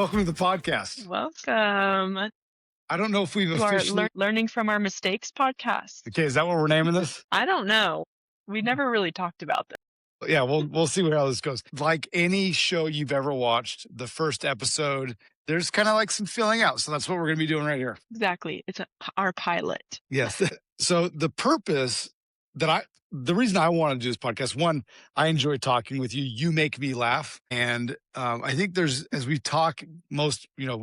welcome to the podcast. Welcome I don't know if we've to our officially. Learning from Our Mistakes podcast. Okay, is that what we're naming this? I don't know. We never really talked about this. Yeah, we'll see how this goes. Like any show you've ever watched, the first episode, there's kind of like some filling out. So that's what we're going to be doing right here. Exactly. It's our pilot. Yes. So the reason I want to do this podcast, one, I enjoy talking with you. You make me laugh. And I think as we talk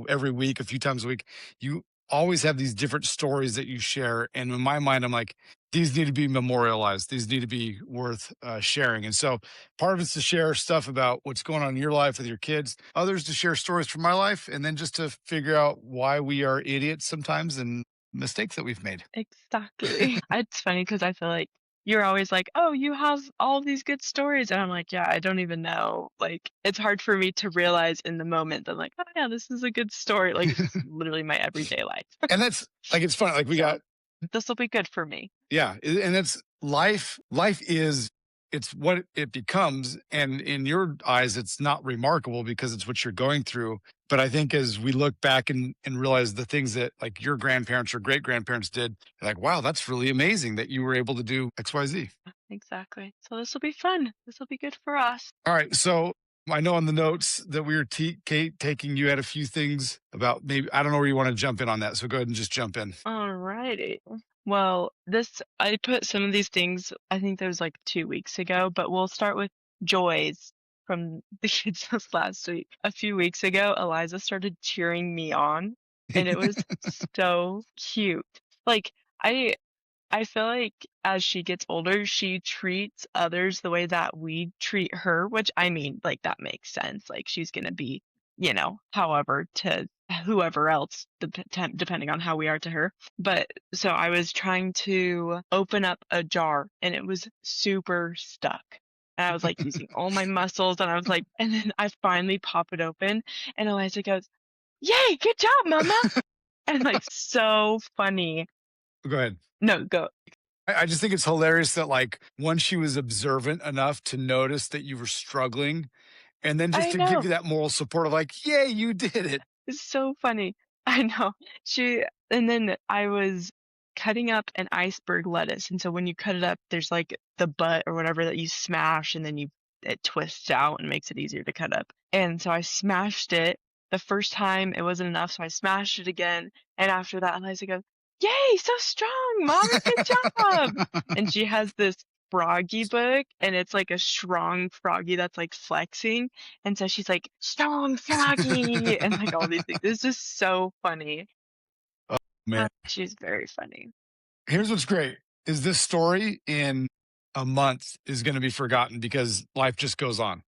every week, a few times a week, you always have these different stories that you share. And in my mind, I'm like, these need to be memorialized. These need to be worth sharing. And so part of it's to share stuff about what's going on in your life with your kids, others to share stories from my life, and then just to figure out why we are idiots sometimes and mistakes that we've made. Exactly. It's funny because I feel like you're always like, oh, you have all these good stories. And I'm like, yeah, I don't even know. Like, it's hard for me to realize in the moment that, like, oh, yeah, this is a good story. Like, it's literally my everyday life. And that's like, it's fun. Like This will be good for me. yeah. And it's life. It's what it becomes. And in your eyes, it's not remarkable because it's what you're going through. But I think as we look back and realize the things that like your grandparents or great grandparents did, you're like, wow, that's really amazing that you were able to do X, Y, Z. Exactly. So this will be fun. This will be good for us. All right. So I know on the notes that we were taking, you had a few things about maybe, I don't know where you want to jump in on that. So go ahead and just jump in. All righty. Well, I put some of these things, I think that was like 2 weeks ago, but we'll start with joys from the kids this last week. A few weeks ago, Eliza started cheering me on, and it was so cute. Like, I feel like as she gets older, she treats others the way that we treat her, which I mean, like, that makes sense. Like, she's going to be, however, to whoever else, depending on how we are to her. But so I was trying to open up a jar and it was super stuck. And I was like using all my muscles and I was like, and then I finally pop it open and Eliza goes, "Yay, good job, Mama." And like, so funny. Go ahead. No, go. I just think it's hilarious that like once she was observant enough to notice that you were struggling and then just I to know. give you that moral support of like, yay, you did it. It's so funny. I know. And then I was cutting up an iceberg lettuce. And so when you cut it up, there's like the butt or whatever that you smash and then it twists out and makes it easier to cut up. And so I smashed it. The first time it wasn't enough, so I smashed it again. And after that, Eliza goes, "Yay, so strong, Mommy, good job." And she has this froggy book and it's like a strong froggy that's like flexing. And so she's like, "Strong froggy," and like all these things. It's just so funny. Man, She's very funny. here's what's great is this story in a month is going to be forgotten because life just goes on.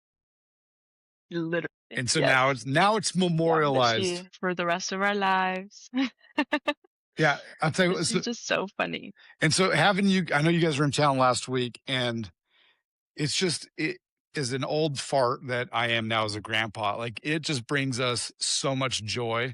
Literally. And so Yes. now it's memorialized. For the rest of our lives. Yeah, I'll tell you what. This is just so funny. And so having you, I know you guys were in town last week, and it is an old fart that I am now as a grandpa. Like it just brings us so much joy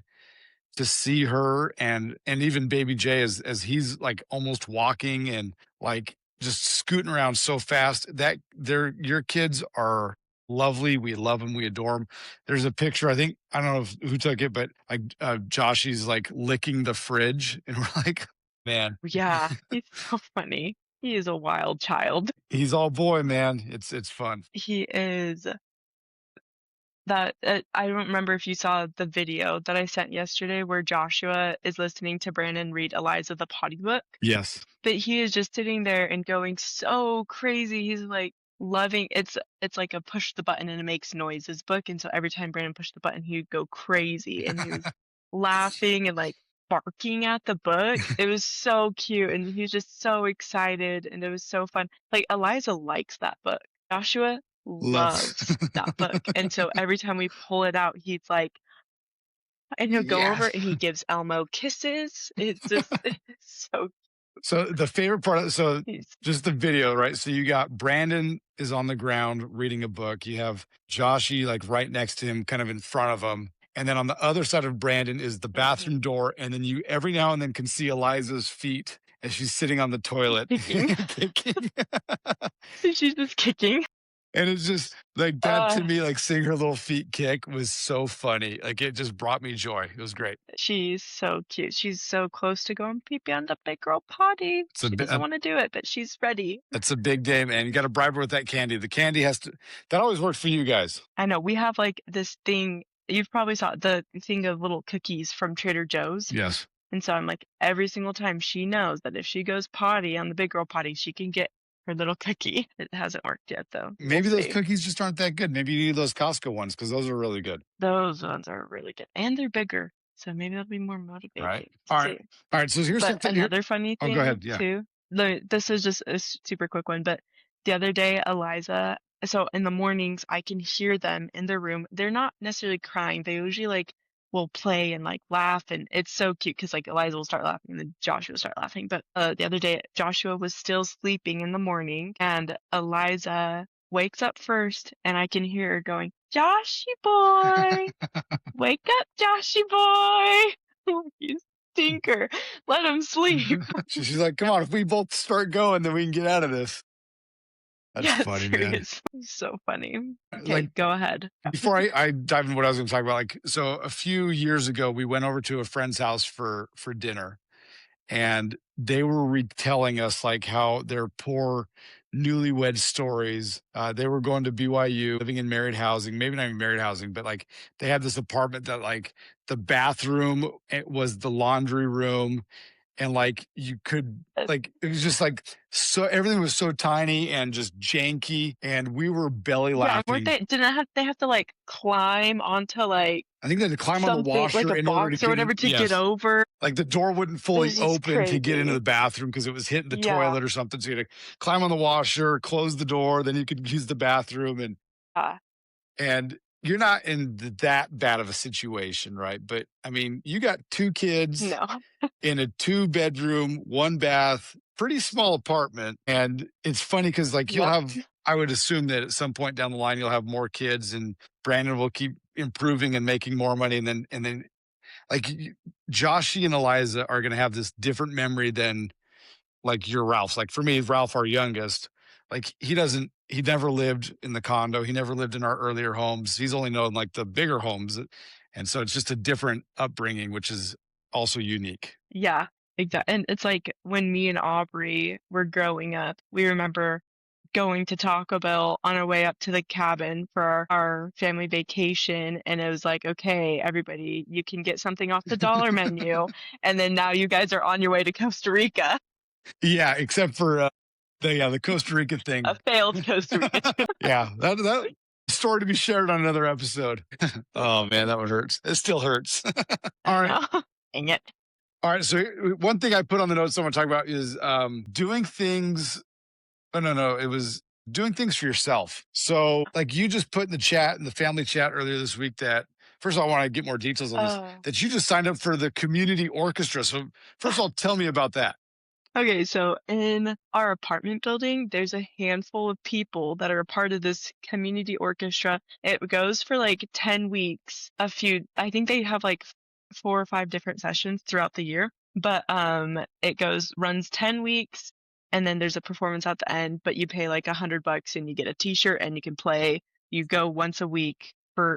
to see her and even baby Jay as he's like almost walking and like just scooting around so fast that your kids are lovely. We love them. We adore them. There's a picture. I don't know who took it, but like Joshy's like licking the fridge and we're like, man, Yeah, he's so funny. He is a wild child. he's all boy, man. It's fun. He is. That I don't remember if you saw the video that I sent yesterday where Joshua is listening to Brandon read Eliza the Potty Book. Yes. But he is just sitting there and going so crazy. He's like loving it's like a push the button and it makes noises book. And so every time Brandon pushed the button, he would go crazy and he was laughing and like barking at the book. It was so cute and he was just so excited and it was so fun. Like Eliza likes that book. Joshua loves that book. And so every time we pull it out, he's like, and he'll go over and he gives Elmo kisses. It's just it's so. So the favorite part, just the video, right? So you got Brandon is on the ground reading a book. You have Joshy like right next to him, kind of in front of him. And then on the other side of Brandon is the bathroom door. And then you every now and then can see Eliza's feet as she's sitting on the toilet. Kicking. Kicking. She's just kicking. And it's just like that to Uh, me, like seeing her little feet kick was so funny. Like it just brought me joy. It was great. she's so cute. She's so close to going pee pee on the big girl potty. It's a She bit. doesn't wanna do it, but she's ready. That's a big day, man. You got to bribe her with that candy. The candy has to. That always works for you guys. I know, we have, like, this thing you've probably saw the thing of little cookies from Trader Joe's, Yes. and so I'm like, every single time she knows that if she goes potty on the big girl potty, she can get her little cookie. It hasn't worked yet, though. We'll Maybe those see. cookies just aren't that good. Maybe you need those Costco ones because those are really good. Those ones are really good, and they're bigger, so maybe that'll be more Right. motivating. All right. See. All right. So here's But something here. another funny Oh, go thing ahead. Yeah. too, this is just a super quick one, but the other day, Eliza so in the mornings, I can hear them in their room. They're not necessarily crying. They usually like will play and like laugh, and it's so cute because like Eliza will start laughing and then Joshua will start laughing. But the other day, Joshua was still sleeping in the morning, and Eliza wakes up first, and I can hear her going, "Joshy boy, wake up, Joshy boy." You stinker. Let him sleep. She's like, come on. If we both start going, then we can get out of this. That's Yeah, funny, man. seriously. So funny. Okay, Like go ahead. before I dive into what I was going to talk about, like so a few years ago, we went over to a friend's house for dinner, and they were retelling us like how their poor newlywed stories. They were going to BYU, living in married housing, maybe not even married housing, but like they had this apartment that like the bathroom it was the laundry room, and like you could Uh, like it was just like so everything was so tiny and just janky, and we were belly yeah, weren't laughing. they didn't they have to like climb onto like I think they had to climb on the something like washer a in order to box or get in. whatever to get Yes. over? Like the door wouldn't It fully was just open to get into crazy. the bathroom because it was hitting the Yeah. toilet or something. So you had to climb on the washer, close the door, then you could use the bathroom, and you're not in that bad of a situation, right? But I mean, you got two kids No. in a two-bedroom, one bath, pretty small apartment. And it's funny because like you'll Yep. have I would assume that at some point down the line you'll have more kids and Brandon will keep improving and making more money and then like Joshy and Eliza are going to have this different memory than like your Ralph's. Like for me, Ralph, our youngest, like he never lived in the condo. He never lived in our earlier homes. He's only known like the bigger homes. And so it's just a different upbringing, which is also unique. Yeah, exactly. And it's like when me and Aubrey were growing up, we remember going to Taco Bell on our way up to the cabin for our family vacation. And it was like, okay, everybody, you can get something off the dollar menu. And then now you guys are on your way to Costa Rica, Yeah, except for the Costa Rica a thing. failed Costa Rica trip. Yeah, that story to be shared on another episode. Oh man, that one hurts. It still hurts. All I right. know. Dang it. All right. So one thing I put on the notes I want to talk about is doing things. Oh no, no, it was doing things for yourself. So like you just put in the chat in the family chat earlier this week that first of all, I want to get more details on this, Oh. that you just signed up for the community orchestra. So first of all, tell me about that. Okay, so in our apartment building, there's a handful of people that are a part of this community orchestra. It goes for like 10 weeks, I think they have like 4 or 5 different sessions throughout the year, but it runs 10 weeks and then there's a performance at the end, but you pay like $100 and you get a t-shirt and you can play. You go once a week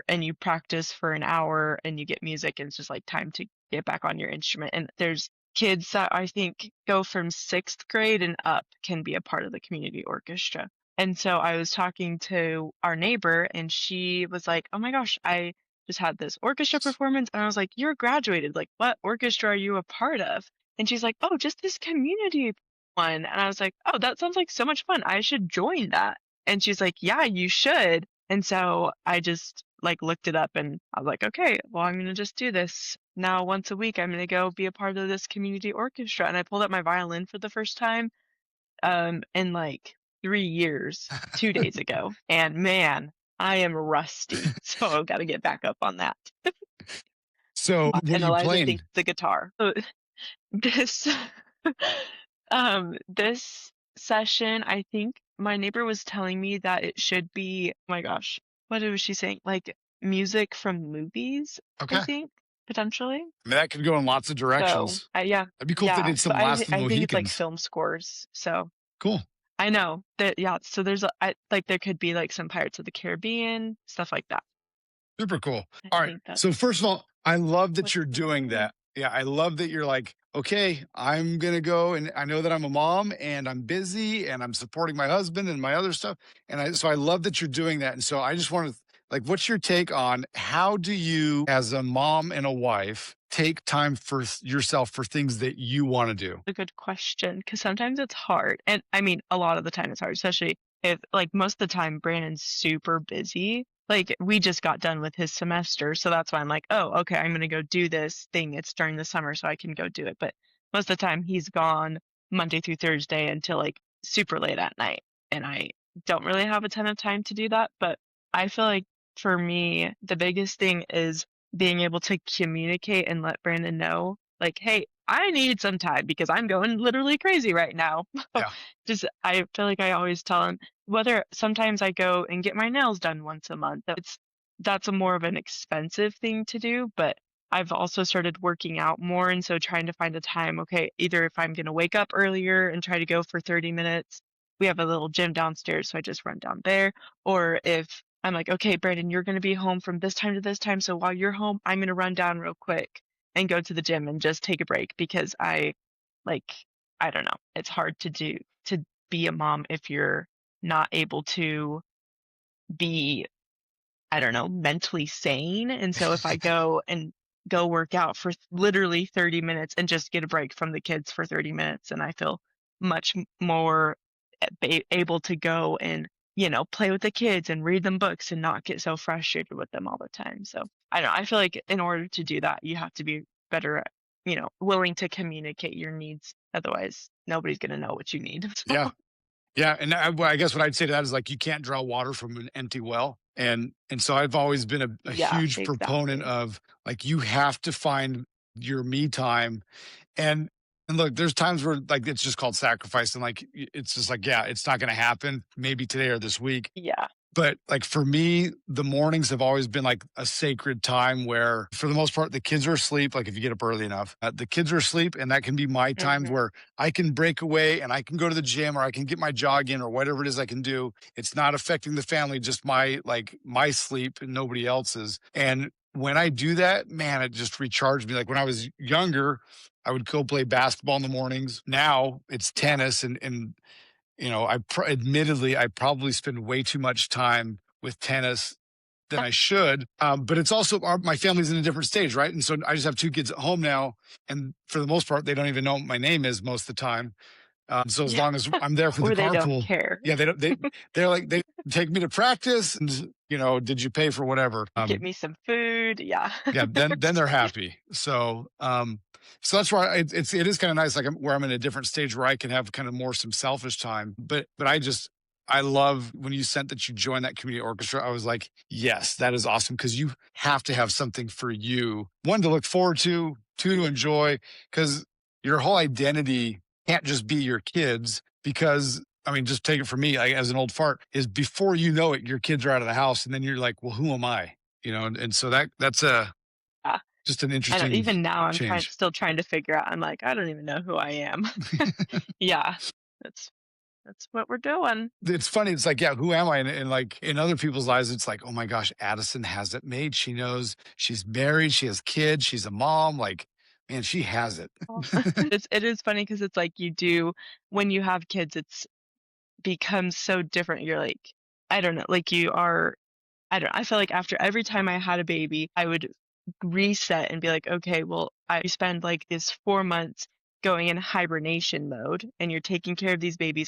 and you practice for an hour and you get music and it's just like time to get back on your instrument. And there's kids that I think go from 6th grade and up can be a part of the community orchestra. And so I was talking to our neighbor and she was like, "Oh my gosh, I just had this orchestra performance." And I was like, "You're graduated. Like, what orchestra are you a part of?" And she's like, "Oh, just this community one." And I was like, "Oh, that sounds like so much fun. I should join that." And she's like, "Yeah, you should." And so I just like looked it up and I was like, okay, well, I'm gonna just do this. Now once a week I'm gonna go be a part of this community orchestra. And I pulled out my violin for the first time in like 3 years, 2 days ago. And man, I am rusty. So I've got to get back up on that. So what are And you Eliza playing? thinks the guitar. So this this session, I think my neighbor was telling me that it should be, oh my gosh, what was she saying? Like music from movies, Okay. I I think, potentially. mean, that could go in lots of So, directions. yeah, That'd be cool if they yeah, did but some Last of the I think it's like Mohicans. film scores. So Cool. I know that, yeah, so there's like, there could be, like, some Pirates of the Caribbean, stuff like that. Super cool. I All right. think that's So first of all, I love that what you're the doing plan. that. Yeah, I love that you're like, okay, I'm gonna go, and I know that I'm a mom and I'm busy and I'm supporting my husband and my other stuff. And I so I love that you're doing that. And so I just want to like, what's your take on how do you, as a mom and a wife, take time for yourself for things that you want to do? A good question, because sometimes it's hard, and I mean, a lot of the time it's hard, especially if like, most of the time, Brandon's super busy. Like, we just got done with his semester, so that's why I'm like, "Oh, okay, I'm gonna go do this thing. It's during the summer, so I can go do it." But most of the time, he's gone Monday through Thursday until, like, super late at night, and I don't really have a ton of time to do that, but I feel like for me, the biggest thing is being able to communicate and let Brandon know, like, "Hey, I need some time because I'm going literally crazy right now." Yeah. Just I feel like I always tell him whether sometimes I go and get my nails done once a month. That's a more of an expensive thing to do, but I've also started working out more, and so trying to find a time, okay, either if I'm gonna wake up earlier and try to go for 30 minutes, we have a little gym downstairs, so I just run down there, or if I'm like, "Okay, Brandon, you're gonna be home from this time to this time, so while you're home, I'm gonna run down real quick and go to the gym and just take a break," because like, I don't know, it's hard to be a mom if you're not able to be, I don't know, mentally sane. And so if I go work out for literally 30 minutes and just get a break from the kids for 30 minutes, and I feel much more able to go and, play with the kids and read them books and not get so frustrated with them all the time. So I don't know. I feel like in order to do that, you have to be better at, willing to communicate your needs. Otherwise, nobody's going to know what you need. So, Yeah. Yeah, and well, I guess what I'd say to that is like you can't draw water from an empty well, and so I've always been a yeah, huge proponent exactly. of like you have to find your me time, and and look, there's times where like it's just called sacrifice, and like it's just like yeah, it's not going to happen maybe today or this week, Yeah. but, like, for me, the mornings have always been, like, a sacred time where, for the most part, the kids are asleep, like, if you get up early enough, the kids are asleep, and that can be my times Hmm. where I can break away and I can go to the gym or I can get my jog in or whatever it is I can do. It's not affecting the family, just my sleep and nobody else's, and when I do that, man, it just recharged me. Like, when I was younger, I would go play basketball in the mornings. Now, it's Yeah. tennis and admittedly, I probably spend way too much time with tennis than I should. But it's also my family's in a different stage, right? And so I just have two kids at home now, and for the most part, they don't even know what my name is most of the time. So as Yeah. long as I'm there for the Or they don't carpool, care. yeah, they don't. They're like they take me to practice, and did you pay for whatever? Get me some food. Yeah. Yeah, then they're happy. So that's why it is kind of nice, like where I'm in a different stage where I can have kind of more some selfish time. But I love when you sent that you joined that community orchestra. I was like, yes, that is awesome because you have to have something for you, one to look forward to, two to enjoy, because your whole identity can't just be your kids. Because I mean, just take it from me, like, as an old fart, is before you know it, your kids are out of the house, and then you're like, well, who am I? And so that's a Yeah. just an I know interesting even now I'm change. still trying to figure out. I'm like, I don't even know who I am. Yeah. That's that's what we're doing. It's funny, it's like, yeah, who am I? And like in other people's lives, it's like, oh my gosh, Addison has it made. She knows she's married, she has kids, she's a mom. Like, man, she has it. Well, it is funny because it's like you do when you have kids, it's becomes so different. You're like, I don't know, like you are I don't know. I feel like after every time I had a baby, I would reset and be like, okay, well, I spend like this 4 months going in hibernation mode, and you're taking care of this baby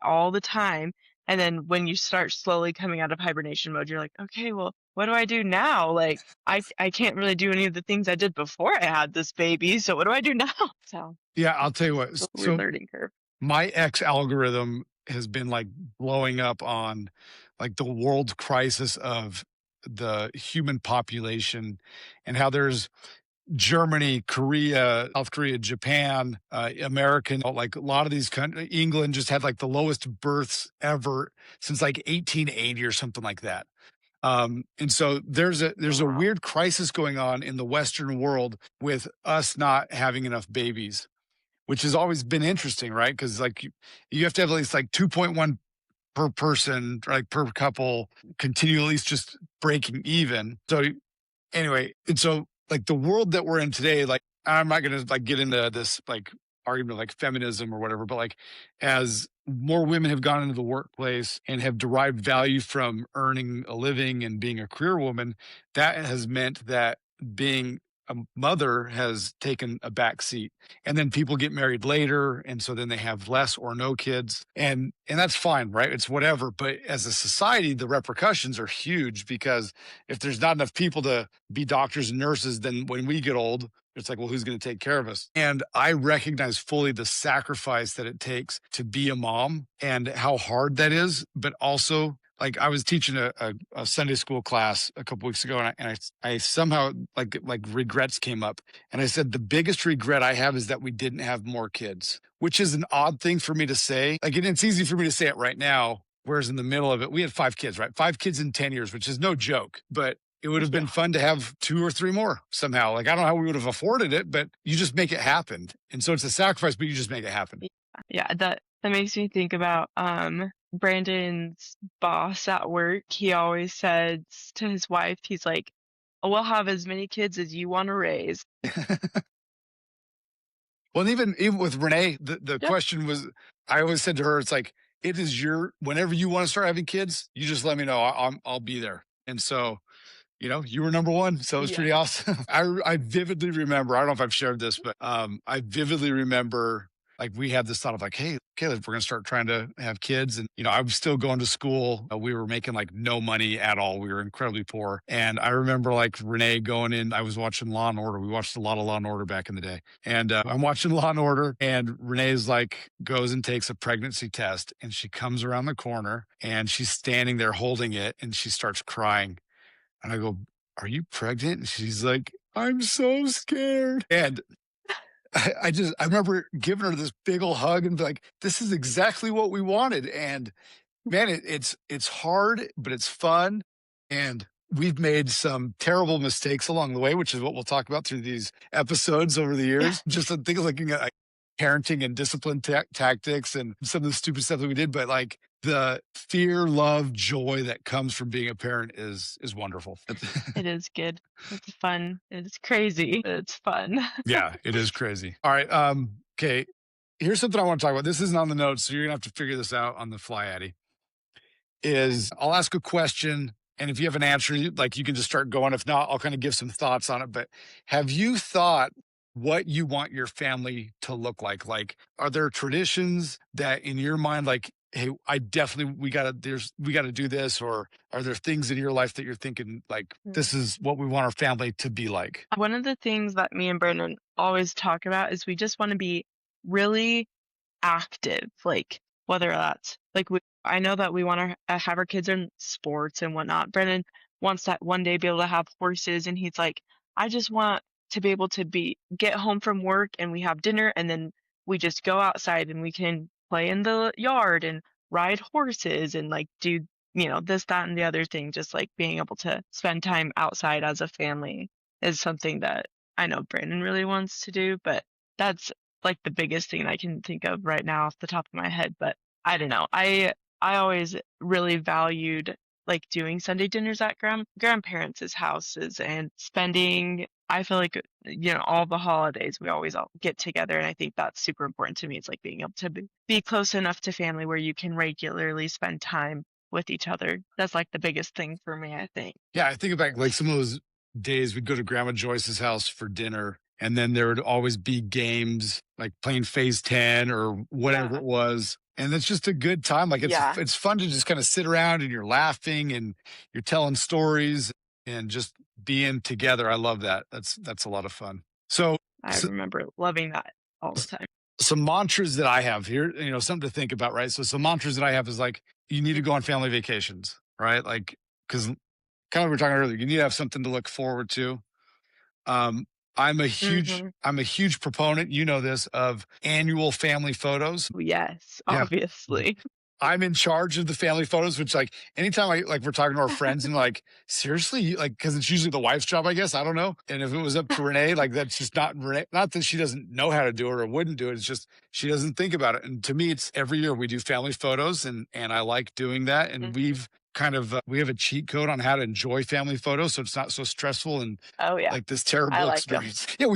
all the time. And then when you start slowly coming out of hibernation mode, you're like, okay, well, what do I do now? Like, I can't really do any of the things I did before I had this baby. So what do I do now? So Yeah, I'll tell you it's what. a weird So learning curve. my X algorithm has been like blowing up on like the world crisis of the human population and how there's Germany, Korea, South Korea, Japan, American, like a lot of these countries, England just had like the lowest births ever since like 1880 or something like that. And so there's a Wow. weird crisis going on in the Western world with us not having enough babies, which has always been interesting, right? Because like you have to have at least like 2.1 per person, like per couple, continue at least just breaking even. So anyway, and so like the world that we're in today, like I'm not gonna like get into this like argument like feminism or whatever, but like as more women have gone into the workplace and have derived value from earning a living and being a career woman, that has meant that being a mother has taken a back seat. And then people get married later, and so then they have less or no kids, and that's fine, right? It's whatever. But as a society, the repercussions are huge because if there's not enough people to be doctors and nurses, then when we get old, it's like, well, who's going to take care of us? And I recognize fully the sacrifice that it takes to be a mom and how hard that is. But also, like I was teaching a Sunday school class a couple weeks ago, and I somehow like regrets came up, and I said the biggest regret I have is that we didn't have more kids, which is an odd thing for me to say. Like it's easy for me to say it right now, whereas in the middle of it, we had 5 kids, right? 5 kids in 10 years, which is no joke, but it would have Yeah. been fun to have 2 or 3 more somehow. Like I don't know how we would have afforded it, but you just make it happen. And so it's a sacrifice, but you just make it happen. Yeah, that makes me think about, Brandon's boss at work. He always says to his wife, he's like, "We'll have as many kids as you wanna raise." Well, and even with Renee, the Yeah. question was, I always said to her, it's like, it is your whenever you want to start having kids, you just let me know. I'll be there. And so you were number one, so it was Yeah. pretty awesome. I vividly remember. I don't know if I've shared this, but I vividly remember like we had this thought of like, hey, Caleb, we're gonna start trying to have kids, and I was still going to school. We were making like no money at all. We were incredibly poor, and I remember like Renee going in. I was watching Law and Order. We watched a lot of Law and Order back in the day, and I'm watching Law and Order, and Renee's like goes and takes a pregnancy test, and she comes around the corner, and she's standing there holding it, and she starts crying and I go, "Are you pregnant?" And she's like, "I'm so scared." And I remember giving her this big old hug and be like, "This is exactly what we wanted." And man, it's hard, but it's fun. And we've made some terrible mistakes along the way, which is what we'll talk about through these episodes over the Yeah. years. Just think of looking at like, parenting and discipline tactics and some of the stupid stuff that we did, but like the fear, love, joy that comes from being a parent is wonderful. It is good. It's fun. It's crazy, but it's fun. Yeah, it is crazy. All right. Okay. Here's something I want to talk about. This isn't on the notes, so you're gonna have to figure this out on the fly, Addie. Is I'll ask a question, and if you have an answer, like you can just start going. If not, I'll kind of give some thoughts on it. But have you thought what you want your family to look like? Like, are there traditions that in your mind, like, hey, I definitely we gotta do this, or are there things in your life that you're thinking like Mm. this is what we want our family to be like? One of the things that me and Brandon always talk about is we just wanna be really active, like, whether that's like, I know that we wanna have our kids in sports and whatnot. Brennan wants to one day be able to have horses, and he's like, "I just want to be able to get home from work, and we have dinner, and then we just go outside, and we can play in the yard and ride horses and, like, do, this, that, and the other thing." Just, like, being able to spend time outside as a family is something that I know Brandon really wants to do, but that's like the biggest thing I can think of right now off the top of my head. But I don't know. I always really valued like doing Sunday dinners at grandparents' houses and spending. I feel like all the holidays we always all get together, and I think that's super important to me. It's like being able to be close enough to family where you can regularly spend time with each other. That's like the biggest thing for me, I think. Yeah, I think about like some of those days we'd go to Grandma Joyce's house for dinner, and then there would always be games like playing Phase 10 or whatever Yeah. it was. And it's just a good time. Like Yeah. it's fun to just kind of sit around and you're laughing and you're telling stories and just being together. I love that. That's a lot of fun. So, I so remember loving that all the time. some mantras that I have here, something to think about, right? So some mantras that I have is like you need to go on family vacations, right? Like because kind of we were talking earlier, you need to have something to look forward to. Um, Mhm. I'm a huge proponent, you know this, of annual family photos. Yes, Yeah. obviously. I'm in charge of the family photos, which like anytime we're talking to our friends and like, seriously, like, cause it's usually the wife's job, I guess. I don't know. And if it was up to Renee, like that's just not Renee, not that she doesn't know how to do it or wouldn't do it. It's just, she doesn't think about it. And to me, it's every year we do family photos and I like doing that. And Mhm. we've kind of, we have a cheat code on how to enjoy family photos. So it's not so stressful and Oh, yeah. like this I terrible like them. experience. Yeah,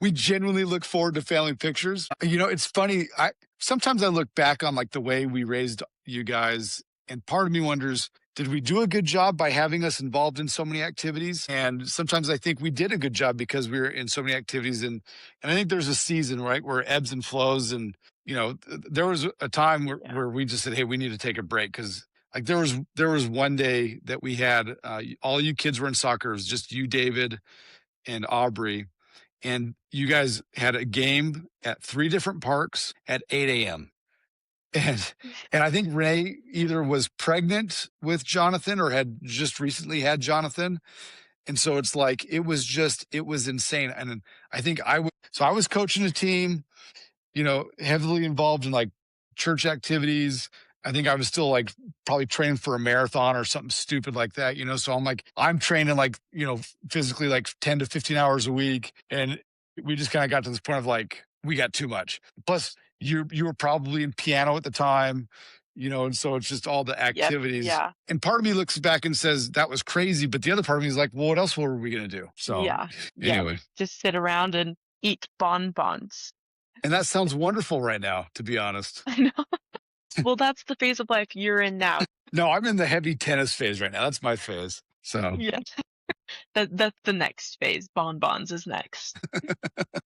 we genuinely look forward to family pictures. You know, it's funny. I sometimes I look back on like the way we raised you guys, and part of me wonders, did we do a good job by having us involved in so many activities? And sometimes I think we did a good job because we were in so many activities. And I think there's a season, right, where ebbs and flows. And, you know, there was a time Yeah. where we just said, hey, we need to take a break because like there was one day that we had all you kids were in soccer. It was just you, David, and Aubrey, and you guys had a game at three different parks at 8 a.m. And I think Ray either was pregnant with Jonathan or had just recently had Jonathan. And so it's like it was insane. And I think I was coaching a team, you know, heavily involved in like church activities. I think I was still like probably training for a marathon or something stupid like that, you know. So I'm like, I'm training like, you know, physically like 10 to 15 hours a week. And we just kind of got to this point of like, we got too much. Plus, you were probably in piano at the time, you know, and so it's just all the Yep. activities. Yeah. And part of me looks back and says that was crazy, but the other part of me is like, well, what else were we gonna do? So Yeah. Yep. anyway. Just sit around and eat bonbons. And that sounds wonderful right now, to be honest. I know. Well, that's the phase of life you're in now. No, I'm in the heavy tennis phase right now. That's my phase. So, Yeah. That's the next phase. Bonbons is next.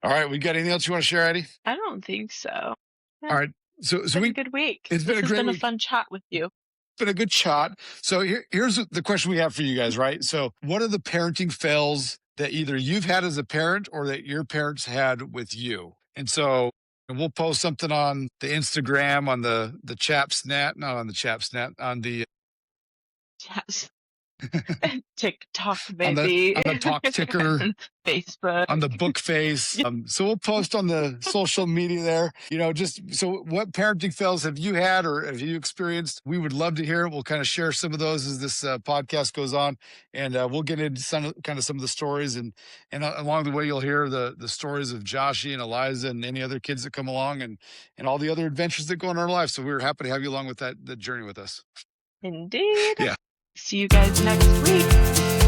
all right, we got anything else you want to share, Eddie? I don't think so. Yeah, All right. So, it's so been a we, good week. it's been This a has great been a week. fun chat with you. It's been a good shot. So here's the question we have for you guys, right? So what are the parenting fails that either you've had as a parent or that your parents had with you? And so and we'll post something on the Instagram, on the Chapsnat, not on the Chapsnat, on the Yes. TikTok, on the maybe. talk ticker, Facebook. on the book face. Yeah. So we'll post on the social media there. You know, just so what parenting fails have you had or have you experienced? We would love to hear it. We'll kind of share some of those as this podcast goes on, and we'll get into some of the stories, and along the way you'll hear the stories of Joshy and Eliza and any other kids that come along, and all the other adventures that go in our lives. So we're happy to have you along with that journey with us. Indeed. Yeah. See you guys next week.